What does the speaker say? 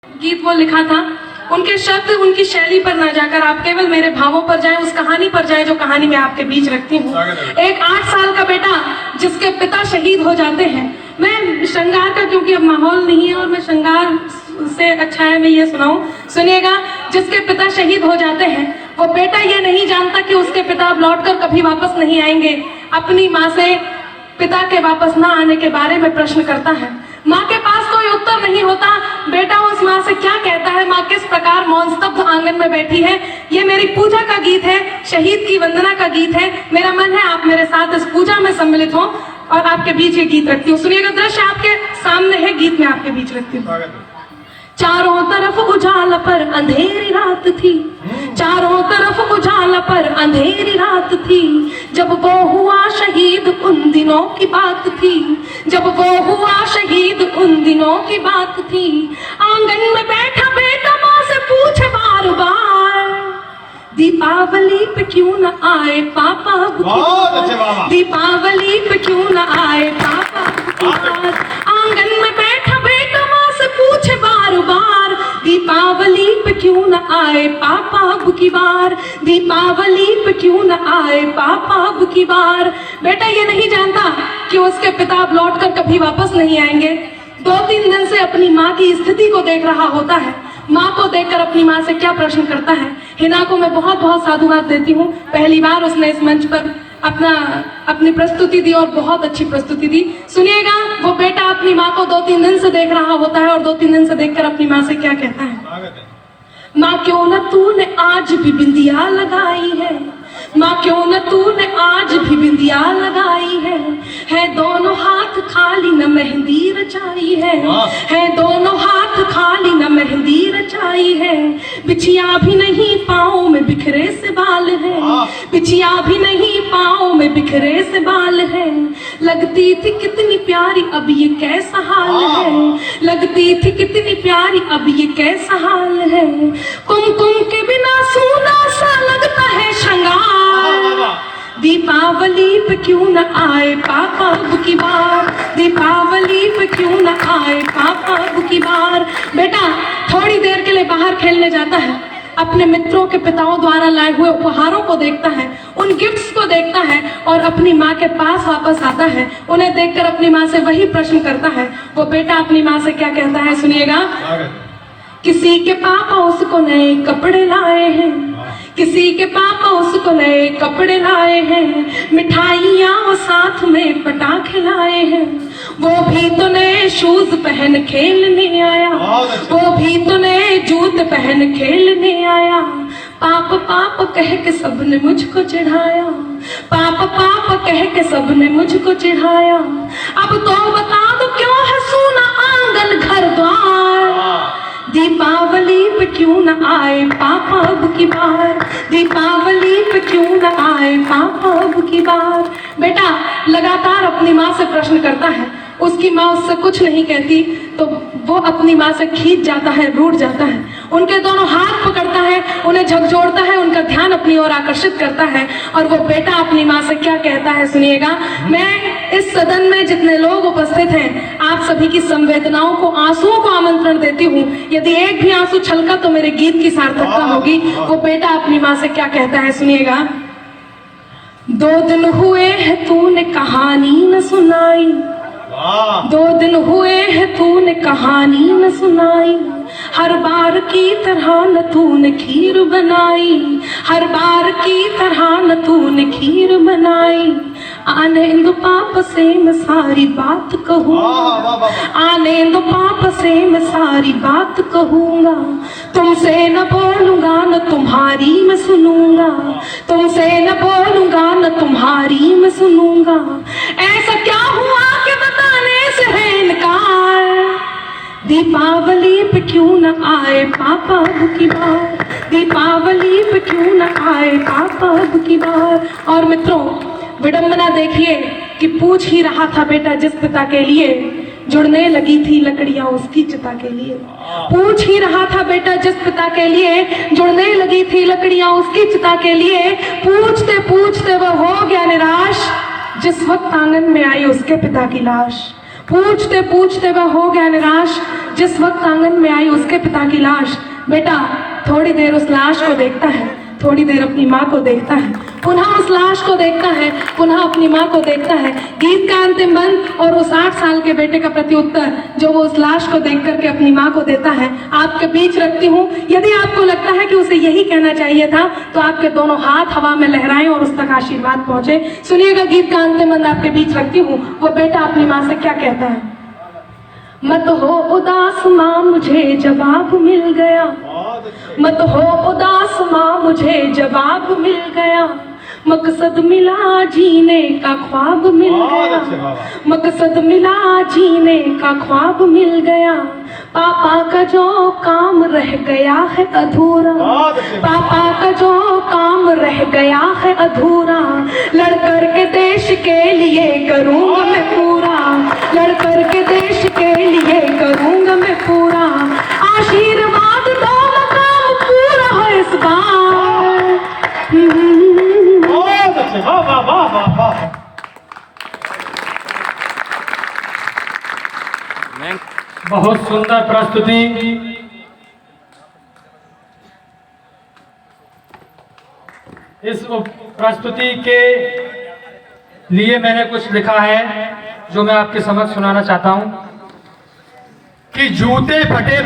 गीत वो लिखा था, उनके शब्द उनकी शैली पर ना जाकर आप केवल मेरे भावों पर जाएं, उस कहानी पर जाएं जो कहानी मैं आपके बीच रखती हूँ। एक 8 साल का बेटा जिसके पिता शहीद हो जाते हैं। मैं श्रृंगार का, क्योंकि अब माहौल नहीं है और मैं श्रृंगार से अच्छा है मैं ये सुनाऊं, सुनिएगा। जिसके पिता शहीद हो जाते हैं वो बेटा ये नहीं जानता कि उसके पिता अब लौटकर कभी वापस नहीं आएंगे। अपनी माँ से पिता के वापस ना आने के बारे में प्रश्न करता है। माँ के पास कोई उत्तर नहीं होता। बेटा उस माँ से क्या कहता है, माँ किस प्रकार मौन स्तब्ध आंगन में बैठी है। ये मेरी पूजा का गीत है, शहीद की वंदना का गीत है। मेरा मन है आप मेरे साथ इस पूजा में सम्मिलित हो और आपके बीच ये गीत रखती हूँ। सुनिएगा, दृश्य आपके सामने है, गीत में आपके बीच रखती हूँ। चारों तरफ उजाला पर अंधेरी रात थी, चारों तरफ उजाला पर अंधेरी रात थी। जब वो हुआ शहीद उन दिनों की बात थी, जब वो हुआ शहीद उन दिनों की बात थी। आंगन में बैठा बेटा माँ से पूछे बार बार, दीपावली पे क्यों न आए पापा अब की बार, दीपावली पे क्यों न आए पापा अब की बार। आंगन में बैठा बेटा माँ से पूछे बार बार, दीपावली पे क्यों न आए पापा अब की बार, दीपावली पे क्यों न आए पापा अब की बार। बेटा ये नहीं जानता कि उसके पिता अब लौटकर कभी वापस नहीं आएंगे। 2-3 दिन से अपनी माँ की स्थिति को देख रहा होता है। माँ को देखकर अपनी माँ से क्या प्रश्न करता है। हिना को मैं बहुत बहुत साधुवाद देती हूँ। पहली बार उसने इस मंच पर अपनी प्रस्तुति दी और बहुत अच्छी प्रस्तुति दी। सुनिएगा, वो बेटा अपनी माँ को 2-3 दिन से देख रहा होता है और 2-3 दिन से देखकर अपनी माँ से क्या कहता है। माँ क्यों न तूने आज भी बिंदिया लगाई है, माँ क्यों न तूने आज भी बिंदिया लगाई है दोनों हाथ खाली न मेहंदी रचाई है दोनों हाथ खाली न मेहंदी रचाई है। बिछिया भी नहीं पाँव में बिखरे से बाल है, बिछिया भी नहीं पाँव में बिखरे से बाल है। लगती थी कितनी प्यारी अब ये कैसा हाल है, लगती थी कितनी प्यारी अब ये कैसा हाल है। कुमकुम के बिना सूना सा लगता है श्रृंगार, दीपावली पे क्यों न आए पापा अब की बार, दीपावली पे क्यों न आए पापा अब की बार। बेटा थोड़ी देर के लिए बाहर खेलने जाता है, अपने मित्रों के पिताओं द्वारा लाए हुए उपहारों को देखता है, उन गिफ्ट्स को देखता है और अपनी माँ के पास वापस आता है। उन्हें देखकर अपनी माँ से वही प्रश्न करता है। वो बेटा अपनी माँ से क्या कहता है, सुनिएगा। किसी के पापा उसको नए कपड़े लाए हैं, किसी के पापा उसको नए कपड़े लाए हैं। मिठाइयाँ और साथ में पटाखे लाए हैं, वो भी तो नए शूज पहन खेलने आया, वो भी तो नए जूते पहन खेलने आया। पाप पाप कह के सबने मुझको चिढ़ाया, पाप पाप कह के सबने मुझको चिढ़ाया। अब तो बता दो क्यों है सूना आंगन घर द्वार, दीपावली पे क्यों न आए पापा अब की बार, दीपावली पे क्यों न आए पापा अब की बार। बेटा लगातार अपनी माँ से प्रश्न करता है। उसकी माँ उससे कुछ नहीं कहती तो वो अपनी माँ से खींच जाता है, रूठ जाता है। उनके दोनों हाथ पकड़ता है, उन्हें झकझोरता है, उनका ध्यान अपनी ओर आकर्षित करता है और वो बेटा अपनी माँ से क्या कहता है, सुनिएगा। मैं इस सदन में जितने लोग उपस्थित हैं आप सभी की संवेदनाओं को, आंसुओं को आमंत्रण देती हूँ। यदि एक भी आंसू छलका तो मेरे गीत की सार्थकता होगी। वो बेटा अपनी माँ से क्या कहता है, सुनिएगा। 2 दिन हुए हैं तूने कहानी न सुनाई, 2 दिन हुए हैं तूने कहानी न सुनाई। हर बार की तरह न तूने खीर बनाई, हर बार की तरह न तूने खीर बनाई। आने दो पाप से मैं सारी बात कहूँगा, आने दो पाप से मैं सारी बात कहूँगा। तुमसे न बोलूँगा न तुम्हारी मैं सुनूंगा, तुमसे न बोलूँगा न तुम्हारी मैं सुनूंगा। ऐसा क्या हुआ कि बताने से है इनकार, दीपावली पे क्यों न आए पापा अब की बार, दीपावली पे क्यों न आए पापा अब की बार। और मित्रों विडंबना देखिए कि पूछ ही रहा था बेटा जिस पिता के लिए जुड़ने लगी थी लकड़ियां उसकी चिता के लिए, पूछ ही रहा था बेटा जिस पिता के लिए जुड़ने लगी थी लकड़ियां उसकी चिता के लिए। पूछते पूछते वह हो गया निराश जिस वक्त आंगन में आई उसके पिता की लाश, पूछते पूछते वह हो गया निराश जिस वक्त आंगन में आई उसके पिता की लाश, बेटा थोड़ी देर उस लाश को देखता है, थोड़ी देर अपनी माँ को देखता है, पुनः उस लाश को देखता है, पुनः अपनी माँ को देखता है। गीत का अंतिम बंद और उस 8 साल के बेटे का प्रत्युत्तर जो वो उस लाश को देख करके अपनी माँ को देता है, आपके बीच रखती हूँ। यदि आपको लगता है कि उसे यही कहना चाहिए था तो आपके दोनों हाथ हवा में लहराएं और उस तक आशीर्वाद पहुंचे। सुनिएगा गीत का अंतिम बंद आपके बीच रखती हूँ। वो बेटा अपनी माँ से क्या कहता है। मत हो उदास माँ मुझे जवाब मिल गया, मत हो उदास माँ मुझे जवाब मिल गया, मकसद मिला जीने का ख्वाब मिल गया, मकसद मिला जीने का ख्वाब मिल गया। पापा का जो काम रह गया है अधूरा, पापा का जो काम रह गया है अधूरा, लड़ कर के देश के लिए करूँगा मैं पूरा, लड़ कर के देश के लिए करूँगा मैं पूरा। आशीर्वाद दो काम पूरा हो इस बार। वाह वाह वाह वाह वाह। बहुत सुंदर प्रस्तुति। इस प्रस्तुति के लिए मैंने कुछ लिखा है जो मैं आपके समक्ष सुनाना चाहता हूं कि जूते फटे